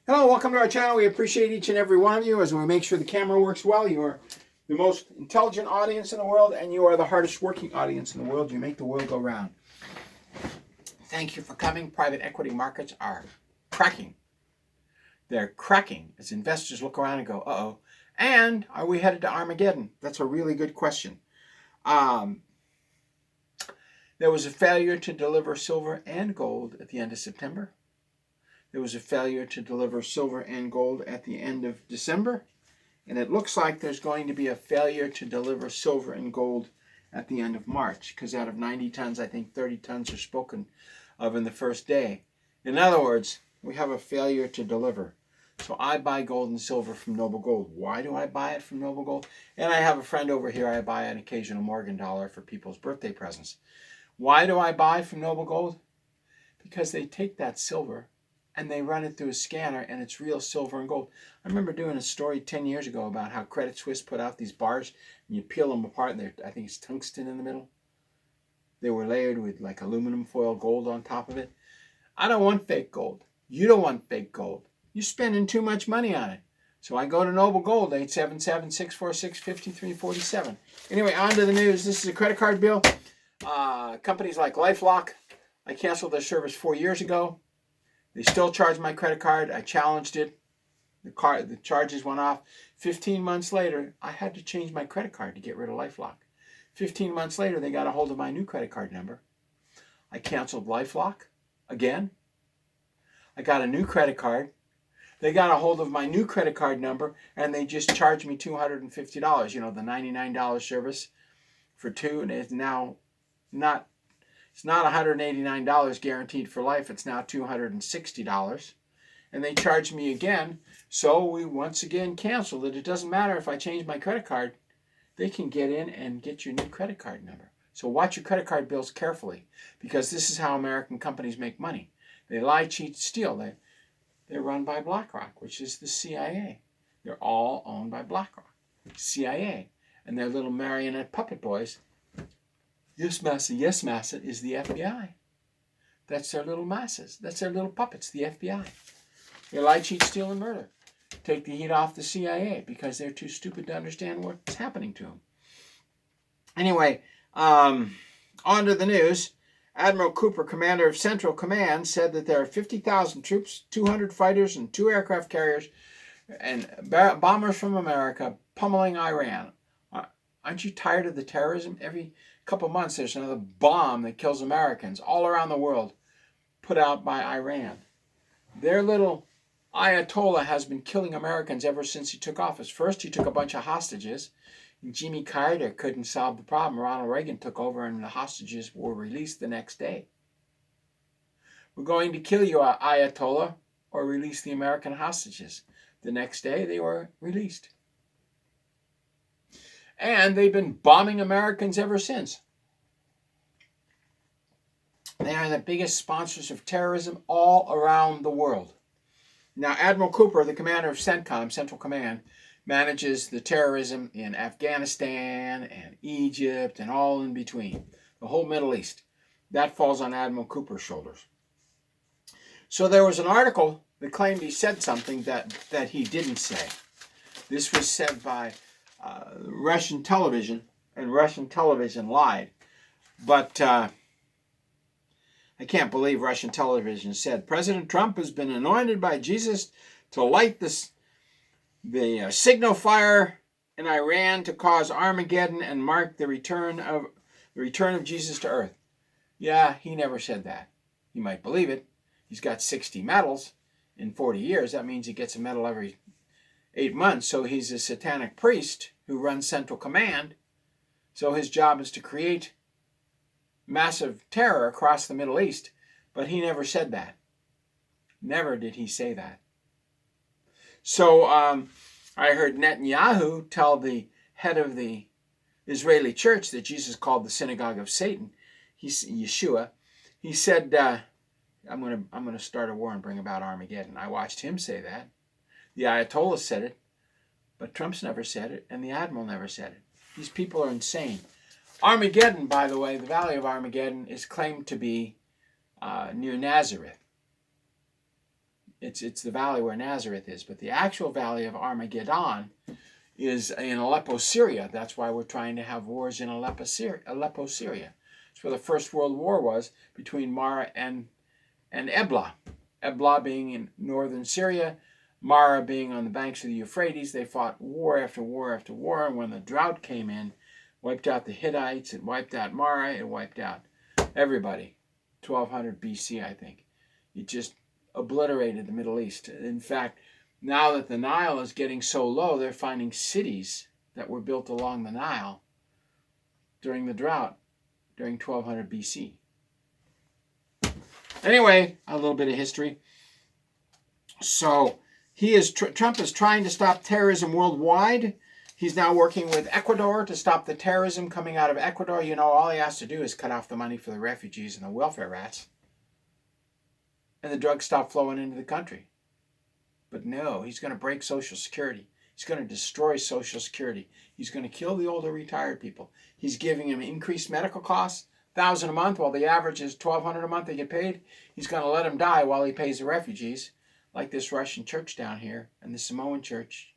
Hello, welcome to our channel. We appreciate each and every one of you as we make sure the camera works well. You are the most intelligent audience in the world, and you are the hardest working audience in the world. You make the world go round. Thank you for coming. Private equity markets are cracking. They're cracking as investors look around and go, uh-oh. And are we headed to Armageddon? That's a really good question. There was a failure to deliver silver and gold at the end of September. There was a failure to deliver silver and gold at the end of December. And it looks like there's going to be a failure to deliver silver and gold at the end of March. Because out of 90 tons, I think 30 tons are spoken of in the first day. In other words, we have a failure to deliver. So I buy gold and silver from Noble Gold. Why do I buy it from Noble Gold? And I have a friend over here, I buy an occasional Morgan dollar for people's birthday presents. Why do I buy from Noble Gold? Because they take that silver and they run it through a scanner, and it's real silver and gold. I remember doing a story 10 years ago about how Credit Suisse put out these bars, and you peel them apart, and I think it's tungsten in the middle. They were layered with like aluminum foil gold on top of it. I don't want fake gold. You don't want fake gold. You're spending too much money on it. So I go to Noble Gold, 877-646-5347. Anyway, on to the news. This is a credit card bill. Companies like LifeLock, I canceled their service 4 years ago. They still charge my credit card. I challenged it. The charges went off. 15 months later, I had to change my credit card to get rid of LifeLock. 15 months later, they got a hold of my new credit card number. I canceled LifeLock again. I got a new credit card. They got a hold of my new credit card number, and they just charged me $250. You know, the $99 service for two, and it's now not... It's not $189 guaranteed for life. It's now $260. And they charged me again. So we once again canceled it. It doesn't matter if I change my credit card. They can get in and get your new credit card number. So watch your credit card bills carefully, because this is how American companies make money. They lie, cheat, steal. They're run by BlackRock, which is the CIA. They're all owned by BlackRock, CIA. And their little marionette puppet boys. Yes, massa is the FBI. That's their little masses. That's their little puppets, the FBI. They lie, cheat, steal, and murder. Take the heat off the CIA because they're too stupid to understand what's happening to them. Anyway, on to the news. Admiral Cooper, commander of Central Command, said that there are 50,000 troops, 200 fighters, and 2 aircraft carriers and bombers from America pummeling Iran. Aren't you tired of the terrorism? Every couple months there's another bomb that kills Americans all around the world, put out by Iran. Their little Ayatollah has been killing Americans ever since he took office. First, he took a bunch of hostages. And Jimmy Carter couldn't solve the problem. Ronald Reagan took over, and the hostages were released the next day. We're going to kill you, Ayatollah, or release the American hostages. The next day, they were released. And they've been bombing Americans ever since. They are the biggest sponsors of terrorism all around the world. Now, Admiral Cooper, the commander of CENTCOM, Central Command, manages the terrorism in Afghanistan and Egypt and all in between, the whole Middle East. That falls on Admiral Cooper's shoulders. So there was an article that claimed he said something that he didn't say. This was said by Russian television, and Russian television lied. But I can't believe Russian television said President Trump has been anointed by Jesus to light the signal fire in Iran to cause Armageddon and mark the return of Jesus to earth. Yeah, he never said that. You might believe it. He's got 60 medals in 40 years. That means he gets a medal every 8 months. So he's a satanic priest who runs Central Command. So his job is to create massive terror across the Middle East. But he never said that. Never did he say that. So I heard Netanyahu tell the head of the Israeli church that Jesus called the synagogue of Satan, Yeshua. He said, I'm going to start a war and bring about Armageddon. I watched him say that. The Ayatollah said it, but Trump's never said it, and the Admiral never said it. These people are insane. Armageddon, by the way, the Valley of Armageddon is claimed to be near Nazareth. It's the valley where Nazareth is, but the actual valley of Armageddon is in Aleppo, Syria. That's why we're trying to have wars in Aleppo, Syria. It's where the First World War was between Mara and Ebla. Ebla being in northern Syria, Mara being on the banks of the Euphrates. They fought war after war after war, and when the drought came in, wiped out the Hittites, it wiped out Mara, it wiped out everybody. 1200 BC, I think. It just obliterated the Middle East. In fact, now that the Nile is getting so low, they're finding cities that were built along the Nile during the drought, during 1200 BC. Anyway, a little bit of history. So Trump is trying to stop terrorism worldwide. He's now working with Ecuador to stop the terrorism coming out of Ecuador. You know, all he has to do is cut off the money for the refugees and the welfare rats, and the drugs stop flowing into the country. But no, he's going to break Social Security. He's going to destroy Social Security. He's going to kill the older retired people. He's giving them increased medical costs, $1,000 a month, while the average is $1,200 a month they get paid. He's going to let them die while he pays the refugees, like this Russian church down here, and the Samoan church,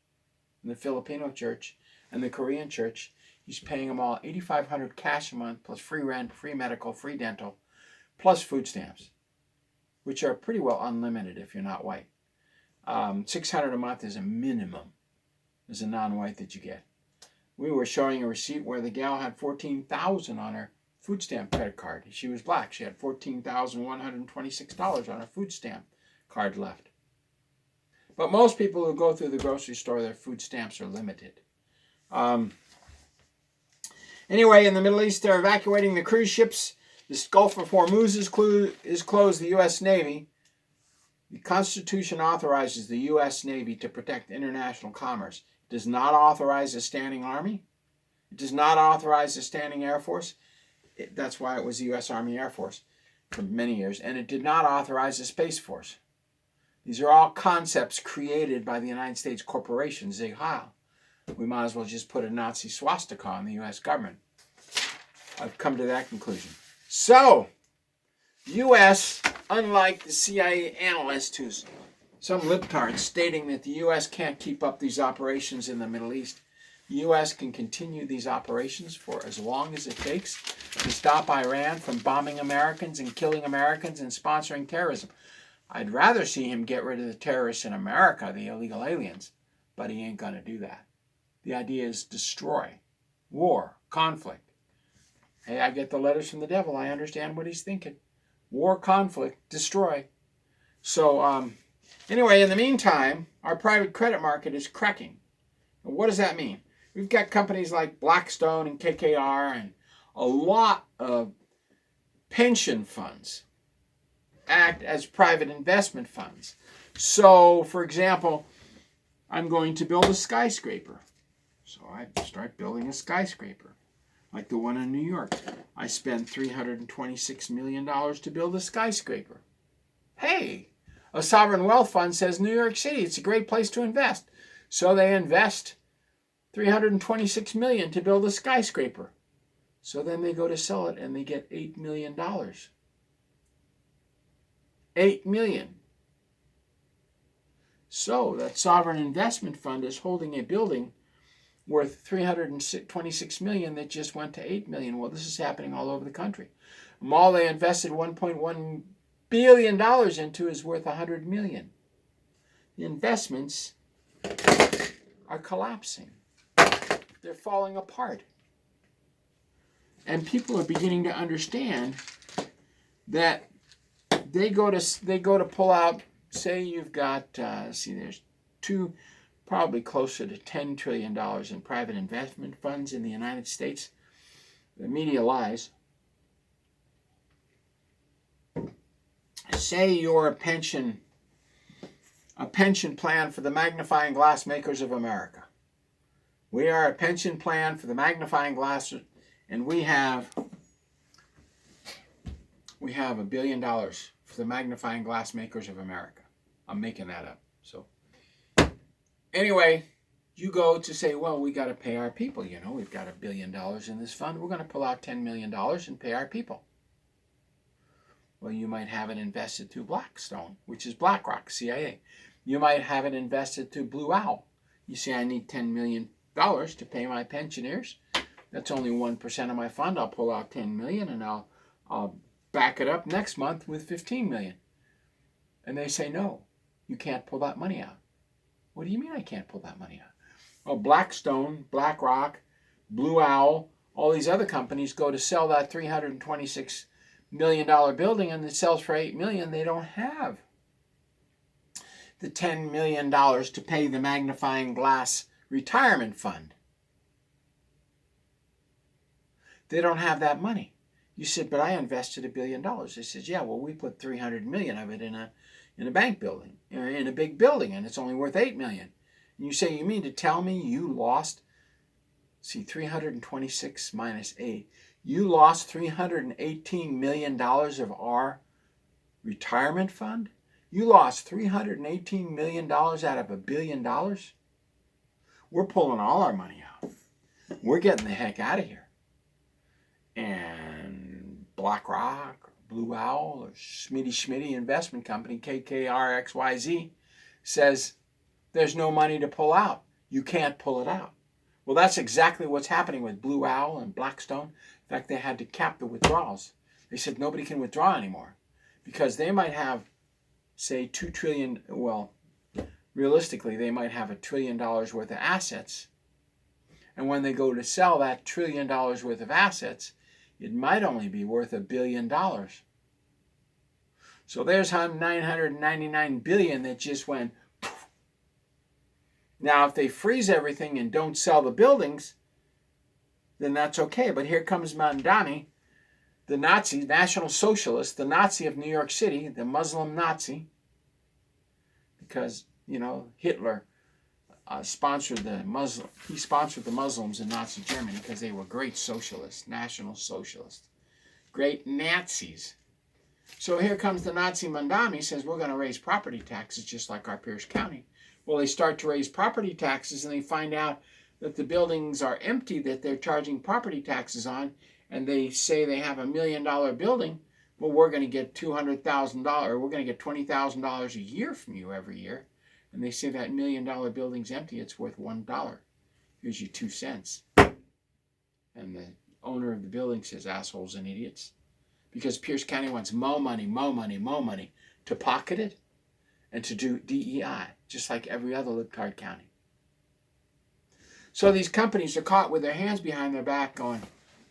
and the Filipino church, and the Korean church. He's paying them all $8,500 cash a month, plus free rent, free medical, free dental, plus food stamps, which are pretty well unlimited if you're not white. $600 a month is a minimum as a non-white that you get. We were showing a receipt where the gal had $14,000 on her food stamp credit card. She was black. She had $14,126 on her food stamp card left. But most people who go through the grocery store, their food stamps are limited. Anyway, in the Middle East, they're evacuating the cruise ships. The Gulf of Hormuz is closed. The U.S. Navy. The Constitution authorizes the U.S. Navy to protect international commerce. It does not authorize a standing army. It does not authorize a standing Air Force. That's why it was the U.S. Army Air Force for many years. And it did not authorize a Space Force. These are all concepts created by the United States corporation, Zig Heil. We might as well just put a Nazi swastika on the U.S. government. I've come to that conclusion. So, U.S., unlike the CIA analyst who's some libtard stating that the U.S. can't keep up these operations in the Middle East, the U.S. can continue these operations for as long as it takes to stop Iran from bombing Americans and killing Americans and sponsoring terrorism. I'd rather see him get rid of the terrorists in America, the illegal aliens, but he ain't going to do that. The idea is destroy, war, conflict. Hey, I get the letters from the devil. I understand what he's thinking. War, conflict, destroy. So, anyway, in the meantime, our private credit market is cracking. And what does that mean? We've got companies like Blackstone and KKR and a lot of pension funds act as private investment funds. So, for example, I'm going to build a skyscraper. So I start building a skyscraper, like the one in New York. I spent $326 million to build a skyscraper. Hey, a sovereign wealth fund says New York City, it's a great place to invest. So they invest $326 million to build a skyscraper. So then they go to sell it and they get $8 million. $8 million. So that sovereign investment fund is holding a building worth $326 million that just went to $8 million. Well, this is happening all over the country. The mall they invested $1.1 billion into is worth $100 million. The investments are collapsing. They're falling apart. And people are beginning to understand that they go to pull out, say you've got, there's probably closer to $10 trillion in private investment funds in the United States. The media lies. Say you're a pension plan for the magnifying glass makers of America. We are a pension plan for the magnifying glass, and we have $1 billion for the magnifying glass makers of America. I'm making that up. So anyway, you go to say, well, we got to pay our people. You know, we've got $1 billion in this fund. We're going to pull out $10 million and pay our people. Well, you might have it invested through Blackstone, which is BlackRock, CIA. You might have it invested through Blue Owl. You say, I need $10 million to pay my pensioners. That's only 1% of my fund. I'll pull out $10 million and I'll back it up next month with $15 million. And they say, no, you can't pull that money out. What do you mean I can't pull that money out? Well, Blackstone, BlackRock, Blue Owl, all these other companies go to sell that $326 million building and it sells for $8 million. They don't have the $10 million to pay the magnifying glass retirement fund. They don't have that money. You said, but I invested $1 billion. They said, yeah, well, we put 300 million of it in a bank building, in a big building, and it's only worth $8 million. And you say, you mean to tell me you lost, 326 minus 8, you lost $318 million of our retirement fund? You lost $318 million out of $1 billion? We're pulling all our money out. We're getting the heck out of here. And BlackRock, or Blue Owl, or Schmitty Investment Company, KKRXYZ, says there's no money to pull out. You can't pull it out. Well, that's exactly what's happening with Blue Owl and Blackstone. In fact, they had to cap the withdrawals. They said nobody can withdraw anymore because they might have, say, $2 trillion, well, realistically, they might have $1 trillion worth of assets. And when they go to sell that $1 trillion worth of assets, it might only be worth $1 billion. So there's $999 billion that just went poof. Now, if they freeze everything and don't sell the buildings, then that's okay. But here comes Mamdani, the Nazi, National Socialist, the Nazi of New York City, the Muslim Nazi, because, Hitler sponsored the Muslims in Nazi Germany because they were great socialists, National Socialists, great Nazis. So here comes the Nazi Mamdani, says we're going to raise property taxes just like our Pierce County. Well, they start to raise property taxes and they find out that the buildings are empty that they're charging property taxes on, and they say they have $1 million building. Well, we're going to get $200,000. We're going to get $20,000 a year from you every year. And they say that $1 million building's empty, it's worth $1. Here's you 2 cents. And the owner of the building says, assholes and idiots. Because Pierce County wants more money to pocket it and to do DEI, just like every other libtard county. So these companies are caught with their hands behind their back going,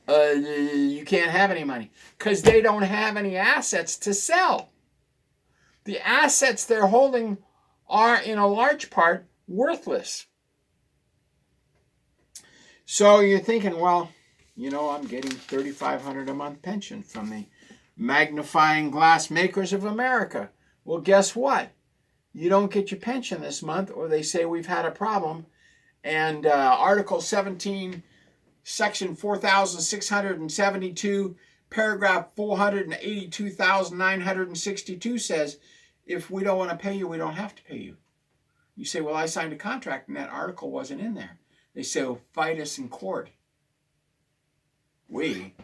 you can't have any money. Because they don't have any assets to sell. The assets they're holding are in a large part worthless. So you're thinking, well, I'm getting $3,500 a month pension from the magnifying glass makers of America. Well, guess what? You don't get your pension this month, or they say we've had a problem. And Article 17, Section 4672, paragraph 482,962 says, if we don't want to pay you, we don't have to pay you. You say, well, I signed a contract and that article wasn't in there. They say, well, fight us in court. We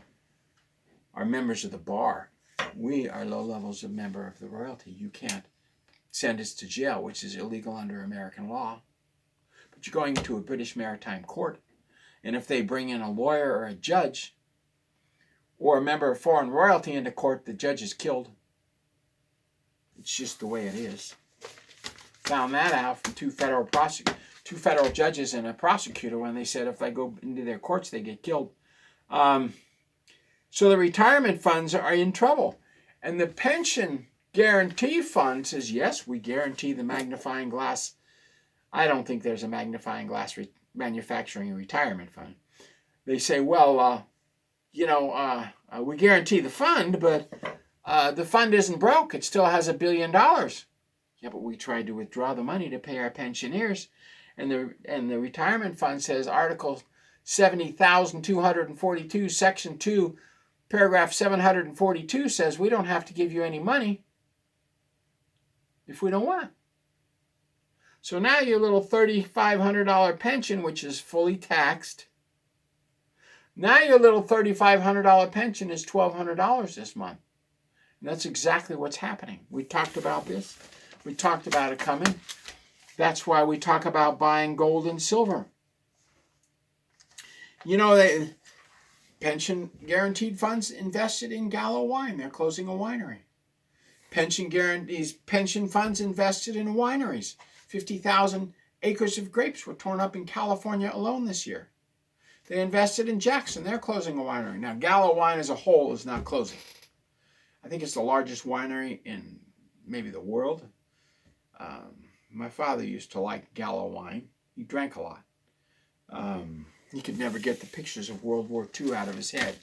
are members of the bar. We are low levels of member of the royalty. You can't send us to jail, which is illegal under American law. But you're going to a British maritime court. And if they bring in a lawyer or a judge or a member of foreign royalty into court, the judge is killed. It's just the way it is. Found that out from two federal judges and a prosecutor when they said if they go into their courts, they get killed. So the retirement funds are in trouble. And the pension guarantee fund says, yes, we guarantee the magnifying glass. I don't think there's a magnifying glass manufacturing retirement fund. They say, well, we guarantee the fund, but the fund isn't broke. It still has $1 billion. Yeah, but we tried to withdraw the money to pay our pensioners. And the retirement fund says Article 70,242, Section 2, paragraph 742 says we don't have to give you any money if we don't want. So now your little $3,500 pension, which is fully taxed, now your little $3,500 pension is $1,200 this month. And that's exactly what's happening. We talked about this. We talked about it coming. That's why we talk about buying gold and silver. You know, pension guaranteed funds invested in Gallo Wine. They're closing a winery. Pension funds invested in wineries. 50,000 acres of grapes were torn up in California alone this year. They invested in Jackson. They're closing a winery. Now, Gallo Wine as a whole is not closing. I think it's the largest winery in maybe the world. My father used to like Gallo Wine. He drank a lot. He could never get the pictures of World War II out of his head.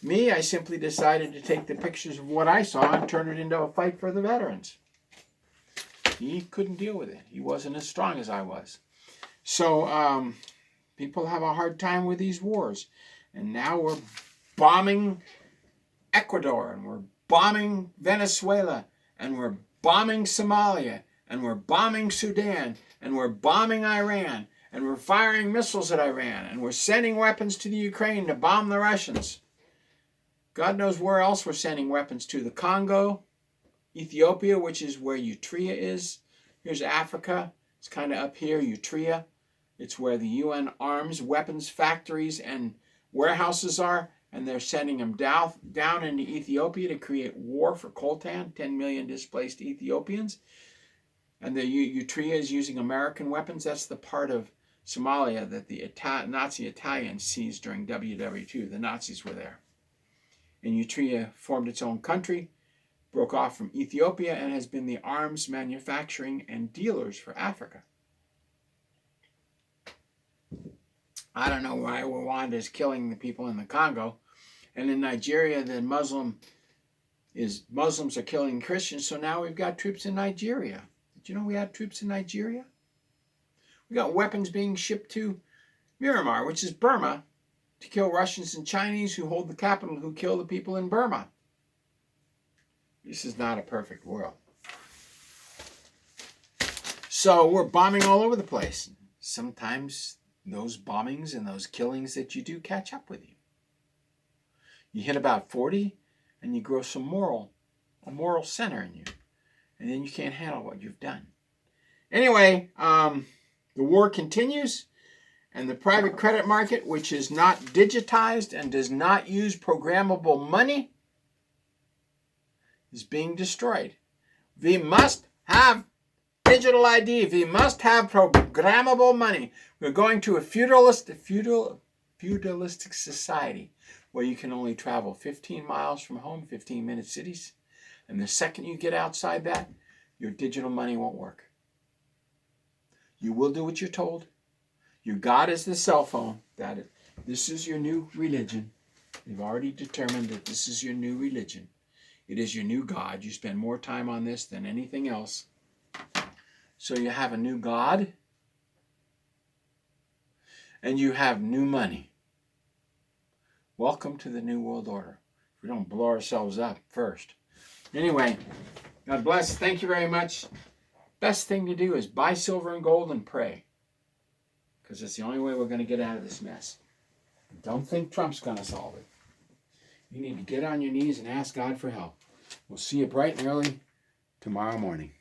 Me, I simply decided to take the pictures of what I saw and turn it into a fight for the veterans. He couldn't deal with it. He wasn't as strong as I was. So people have a hard time with these wars. And now we're bombing Ecuador, and we're bombing Venezuela, and we're bombing Somalia, and we're bombing Sudan, and we're bombing Iran, and we're firing missiles at Iran, and we're sending weapons to the Ukraine to bomb the Russians. God knows where else we're sending weapons to. The Congo, Ethiopia, which is where Eritrea is. Here's Africa. It's kind of up here, Eritrea. It's where the UN arms, weapons factories, and warehouses are. And they're sending them down into Ethiopia to create war for coltan, 10 million displaced Ethiopians. And the Eritrea is using American weapons. That's the part of Somalia that the Nazi Italians seized during WW2. The Nazis were there. And Eritrea formed its own country, broke off from Ethiopia, and has been the arms manufacturing and dealers for Africa. I don't know why Rwanda is killing the people in the Congo. And in Nigeria, the Muslims are killing Christians, so now we've got troops in Nigeria. Did you know we had troops in Nigeria? We got weapons being shipped to Myanmar, which is Burma, to kill Russians and Chinese who hold the capital, who kill the people in Burma. This is not a perfect world. So we're bombing all over the place. Sometimes those bombings and those killings that you do catch up with you. You hit about 40 and you grow a moral center in you. And then you can't handle what you've done. Anyway, the war continues. And the private credit market, which is not digitized and does not use programmable money, is being destroyed. We must have digital ID. We must have programmable money. We're going to a feudalistic society where you can only travel 15 miles from home, 15-minute cities. And the second you get outside that, your digital money won't work. You will do what you're told. Your God is the cell phone. This is your new religion. You've already determined that this is your new religion. It is your new God. You spend more time on this than anything else. So you have a new God. And you have new money. Welcome to the New World Order. If we don't blow ourselves up first. Anyway, God bless. Thank you very much. Best thing to do is buy silver and gold and pray. Because it's the only way we're going to get out of this mess. Don't think Trump's going to solve it. You need to get on your knees and ask God for help. We'll see you bright and early tomorrow morning.